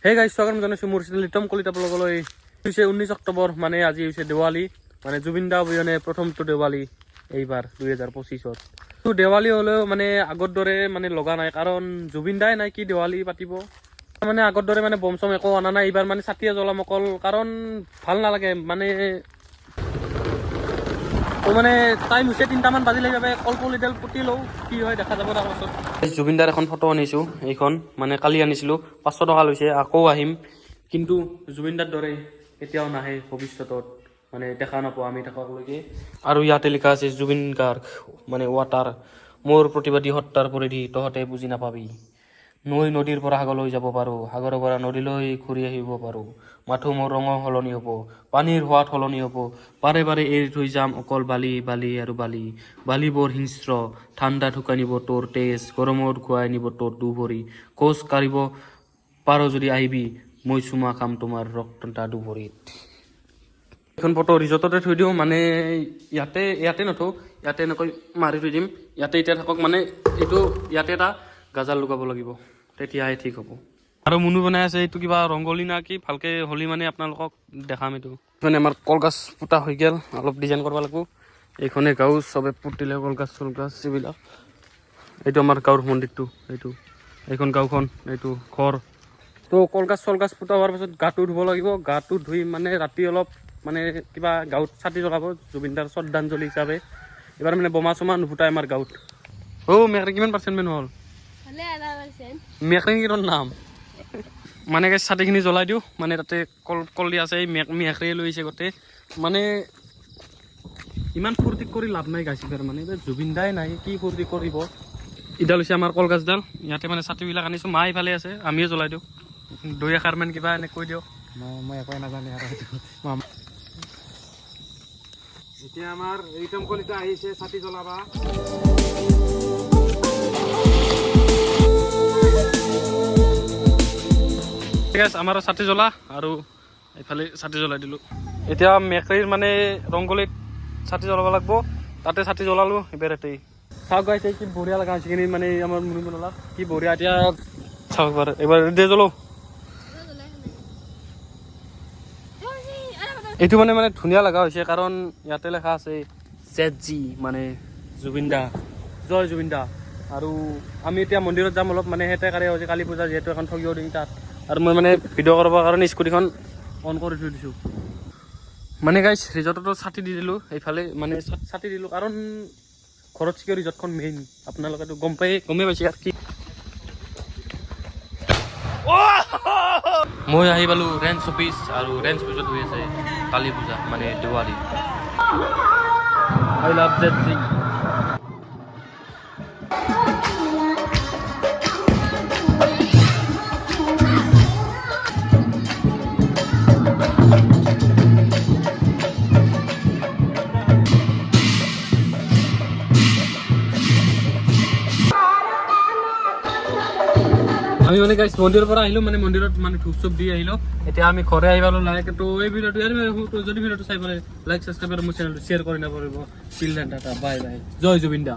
হে গাইছ স্বাগতম জনাইছোঁ মোৰ চেনেল লিটম কলিতা ব্লগলৈ। 19 অক্টোবৰ মানে আজি হৈছে দেৱালী, মানে জুবিন দা অবিহনে প্ৰথমটো দেৱালী এইবাৰ 2025ত। তো দেৱালী হ'লেও মানে আগৰ দৰে মানে লগা নাই, কাৰণ জুবিন দাই নাই কি দেৱালী পাতিব। মানে আগৰ দৰে মানে বম চম একো অনা নাই এইবাৰ, মানে চাতিয়ে জ্বলাম অকল, কাৰণ ভাল নালাগে মানে। তো মানে টাইম হৈছে 3টামান বাজিলে বাবে কলপুলিডাল পুতি লওঁ, কি হয় দেখা যাব তাৰ পাছত। জুবিন দাৰ এখন ফটো আনিছোঁ, এইখন মানে কালি আনিছিলোঁ, 500 টকা লৈছে। আকৌ আহিম, কিন্তু জুবিন দাৰ দৰে কেতিয়াও নাহে ভৱিষ্যতত, মানে দেখা নাপাওঁ আমি থকালৈকে। আৰু ইয়াতে লিখা আছে জুবিন গাৰ্গ মানে ৱাটাৰ, মোৰ প্ৰতিবাদী সত্তাৰ পৰিধি তহঁতে বুজি নাপাবি। নৈ নদীৰ পৰা সাগৰলৈ যাব পাৰোঁ, সাগৰৰ পৰা নদীলৈ ঘূৰি আহিব পাৰোঁ। মাথো মোৰ ৰঙৰ সলনি হ'ব, পানীৰ সোৱাদ সলনি হ'ব, বাৰে বাৰে এৰি থৈ যাম অকল বালি বালি আৰু বালি। বালি বৰ হিংস্ৰ, ঠাণ্ডা ঢুকাই নিব তোৰ তেজ, গৰমত ঘূৰাই নিব তোৰ দুভৰি। খোজ কাঢ়িব পাৰ যদি আহিবি, মই চুমা খাম তোমাৰ ৰক্তটা দুভৰিত। এখন ফটো ৰিজৰ্টতে থৈ দিওঁ, মানে ইয়াতে নথওঁ, ইয়াতে এনেকৈ মাৰি থৈ দিম। ইয়াতে এতিয়া থাকক, মানে এইটো ইয়াতে এটা গাজাল লগাব লাগিব, তেতিয়াহে ঠিক হ'ব। আৰু মুনু বনাই আছে এইটো কিবা ৰংগলী না কি, ভালকে হ'লি মানে আপোনালোকক দেখাম এইটো। মানে আমাৰ কলগছ পুতা হৈ গ'ল, অলপ ডিজাইন কৰিব লাগিব। এইখনে গাঁও চবে পুতিলে কলগছ চলগছ এইবিলাক। এইটো আমাৰ গাঁৱৰ মন্দিৰটো, এইখন গাঁওখন, এইটো ঘৰ। তো কলগছ চলগছ পুতা হোৱাৰ পাছত গাটো ধুব লাগিব, গাটো ধুই মানে ৰাতি অলপ মানে কিবা গাঁৱত চাতি জ্বলাব জুবিনদাৰ শ্ৰদ্ধাঞ্জলি হিচাপে। এবাৰ মানে বোমা চোমা নুফুটাই আমাৰ গাঁৱত। মেকৰি কিমান পাৰ্চেণ্ট মেন হ'ল? মেকৰি কিমান নাম মানে চাতিখিনি জ্বলাই দিওঁ, মানে তাতে কল দিয়া আছে, এই মেকৰিয়ে লৈ আহিছে গোটেই। মানে ইমান ফূৰ্তি কৰি লাভ নাই গাইছে, মানে জুবিন দাই নাই, কি ফূৰ্তি কৰিব। ইডাল হৈছে আমাৰ কলগছডাল, ইয়াতে মানে চাতিবিলাক আনিছোঁ, মা ইফালে আছে, আমিয়ে জ্বলাই দিওঁ। দুই এষাৰমান কিবা এনে কৈ দিয়ক। মই একোৱে নাজানে আৰু। এতিয়া আমাৰ ৰিতম কলিতা আহিছে চাতি জ্বলাবা। ঠিক আছে, আমাৰ চাতি জ্বলা আৰু এইফালে চাতি জ্বলাই দিলোঁ। এতিয়া মেকৰিৰ মানে ৰংগলীত চাতি জ্বলাব লাগিব, তাতে চাতি জ্বলালোঁ এবাৰতেই। চাওক গাইছে কি বঢ়িয়া লগা হৈছে কিনি, মানে আমাৰ মুনি বনালা কি বঢ়িয়া। এতিয়া চাওক এবাৰ দে জ্বলো। এইটো মানে ধুনীয়া লগা হৈছে, কাৰণ ইয়াতে লেখা আছে ZG মানে জুবিন দা, জয় জুবিন দা। আৰু আমি এতিয়া মন্দিৰত যাম অলপ, মানে সেইতে কালি হৈছে কালী পূজা, যিহেতু এখন ঠগিও দিম তাত। আৰু মই মানে ভিডিঅ' কৰিবৰ কাৰণে স্কুটিখন অন কৰি থৈ দিছোঁ। মানে গাইছ ৰিজৰ্টতো ছাতি দি দিলোঁ, এইফালে মানে ছাতি দিলোঁ, কাৰণ ঘৰত চিকিউৰ ৰিজৰ্টখন মেইন, আপোনালোকেতো গমেই পাইছে আৰু কি। মই আহি পালোঁ ৰেঞ্জ অফিচ, আৰু ৰেঞ্জ অফিচত হৈ আছে কালী পূজা মানে দেৱালী। I love ZG। আমি মানে গাইছ মন্দিৰৰ পৰা আহিলোঁ, মানে মন্দিৰত মানে ধূপ চুপ দি আহিলোঁ। এতিয়া আমি ঘৰে আহি পালোঁ লাহেক। তো এই ভিডিঅ'টো যদি ভিডিঅ'টো চাই পেলাই লাইক ছাবস্ক্ৰাইব আৰু মোৰ চেনেলটো শ্বেয়াৰ কৰি নাপাৰিব। চিলড্ৰেন টাটা, বাই বাই, জয় জুবিন দা।